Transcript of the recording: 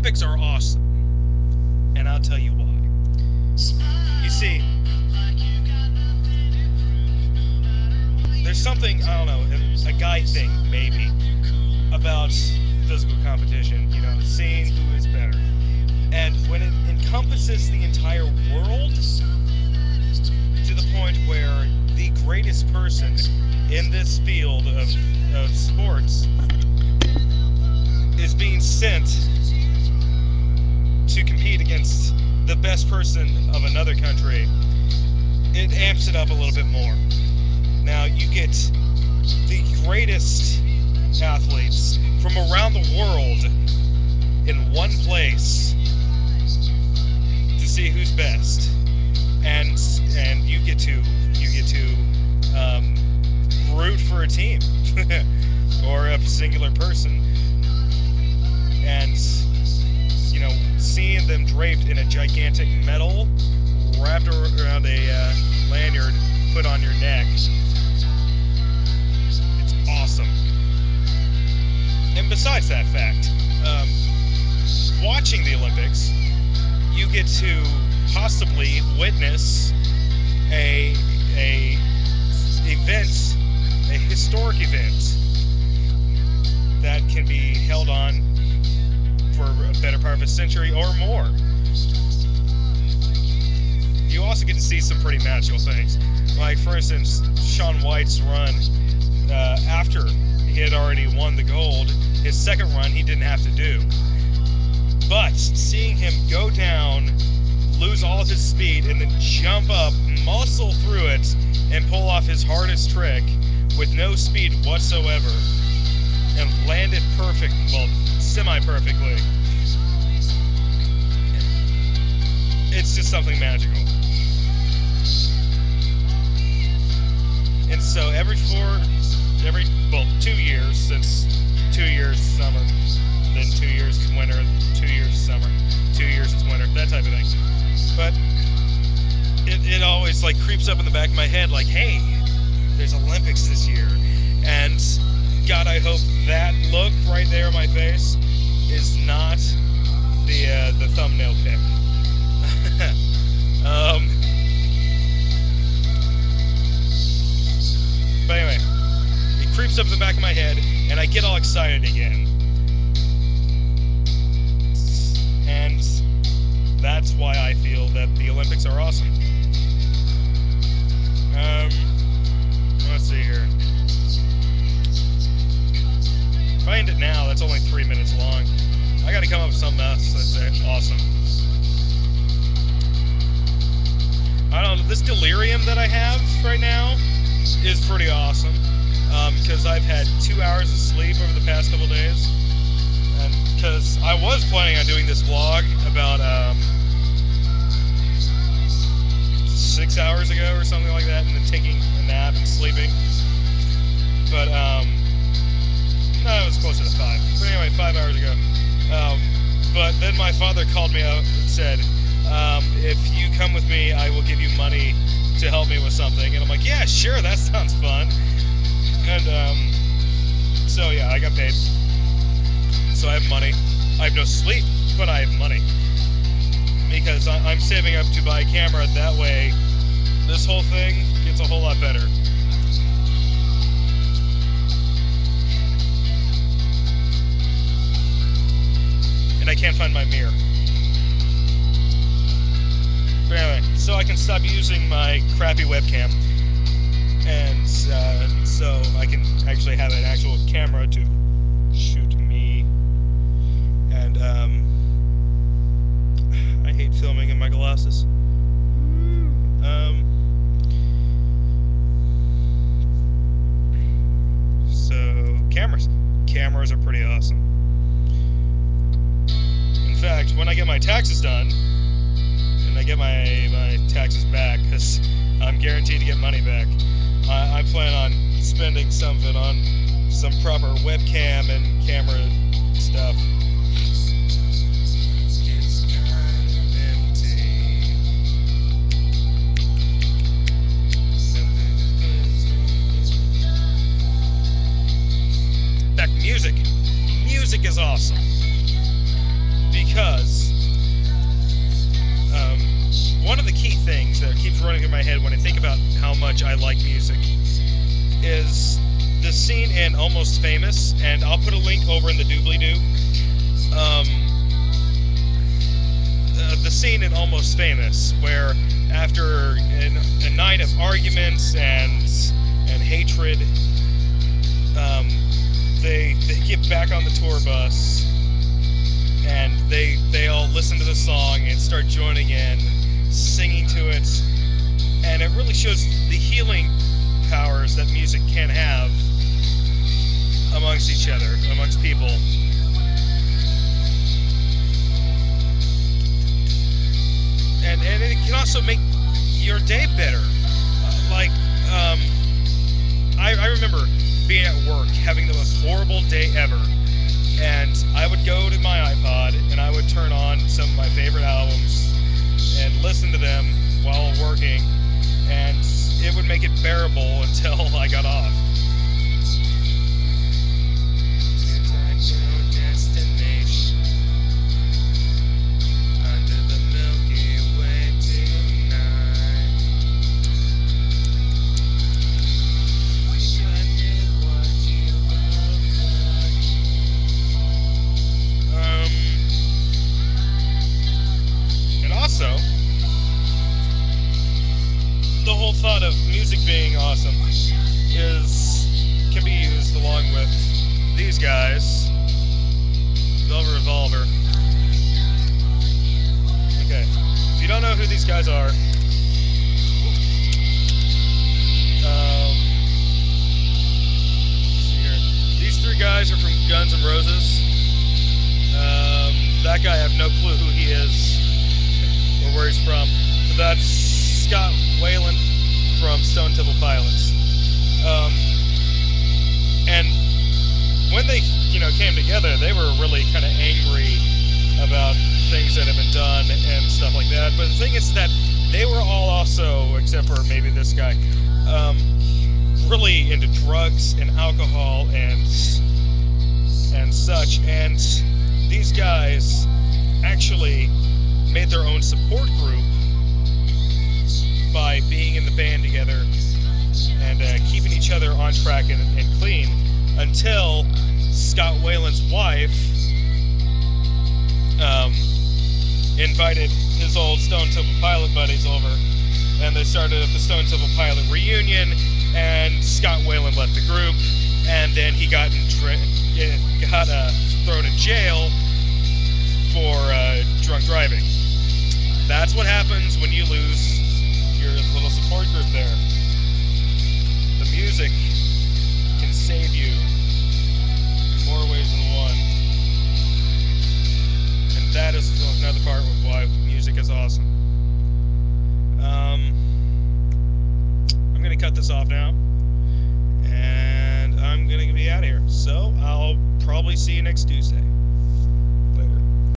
Olympics are awesome, and I'll tell you why. You see, there's something, I don't know, a guy thing, maybe, about physical competition, you know, seeing who is better. And when it encompasses the entire world, to the point where the greatest person in this field of sports is being sent to compete against the best person of another country, it amps it up a little bit more. Now, you get the greatest athletes from around the world in one place to see who's best, and you get to root for a team or a singular person, and you know, seeing them draped in a gigantic medal wrapped around a lanyard put on your neck, it's awesome. And besides that fact, watching the Olympics, you get to possibly witness a historic event that can be held on for a better part of a century or more. You also get to see some pretty magical things. Like, for instance, Shaun White's run after he had already won the gold. His second run he didn't have to do. But seeing him go down, lose all of his speed, and then jump up, muscle through it, and pull off his hardest trick with no speed whatsoever, and land it well, semi-perfectly. It's just something magical. And so every 2 years, since 2 years is summer, then 2 years is winter, 2 years is summer, 2 years is winter, that type of thing. But it always like creeps up in the back of my head, like, hey, there's Olympics this year, and God, I hope that look right there on my face is not the thumbnail pic. But anyway, it creeps up in the back of my head, and I get all excited again. And that's why I feel that the Olympics are awesome. Let's see here. If I end it now, that's only 3 minutes long. I gotta come up with something else that's awesome. I don't know, this delirium that I have right now is pretty awesome. Because I've had 2 hours of sleep over the past couple days. And because I was planning on doing this vlog about 6 hours ago or something like that, and then taking a nap and sleeping. But no, it was closer to 5. But anyway, 5 hours ago. But then my father called me up and said, if you come with me, I will give you money to help me with something. And I'm like, yeah, sure, that sounds fun. And so yeah, I got paid. So I have money. I have no sleep, but I have money. Because I'm saving up to buy a camera. That way, this whole thing gets a whole lot better. And I can't find my mirror. But anyway, so I can stop using my crappy webcam. And so I can actually have an actual camera to shoot me. And I hate filming in my glasses. So cameras are pretty awesome. In fact, when I get my taxes done, and I get my taxes back, because I'm guaranteed to get money back, I plan on spending some of it on some proper webcam and camera stuff. It's kind of empty. In fact, music is awesome. because one of the key things that keeps running through my head when I think about how much I like music is the scene in Almost Famous, and I'll put a link over in the doobly-doo. The scene in Almost Famous, where after a night of arguments and hatred, they get back on the tour bus, and they all listen to the song and start joining in, singing to it, and it really shows the healing powers that music can have amongst each other, amongst people. And it can also make your day better. I remember being at work, having the most horrible day ever, and I would go to my iPod and I would turn on some of my favorite albums and listen to them while working, and it would make it bearable until I got off. Destination under the Milky Way tonight. And also, the whole thought of music being awesome can be used along with these guys. Velvet Revolver. Okay, if you don't know who these guys are, let's see here. These three guys are from Guns N' Roses. That guy, I have no clue who he is or where he's from. But that's Scott Weiland from Stone Temple Pilots. And when they, came together, they were really kind of angry about things that have been done and stuff like that. But the thing is that they were all also, except for maybe this guy, really into drugs and alcohol and such. And these guys actually made their own support group by being in the band together and keeping each other on track and clean, until Scott Weiland's wife invited his old Stone Temple Pilot buddies over, and they started at the Stone Temple Pilot reunion, and Scott Weiland left the group, and then he got thrown in jail for drunk driving. That's what happens when you lose your little support group there. The music can save you in more ways than one. And that is another part of why music is awesome. I'm going to cut this off now. And I'm going to be out of here. So I'll probably see you next Tuesday.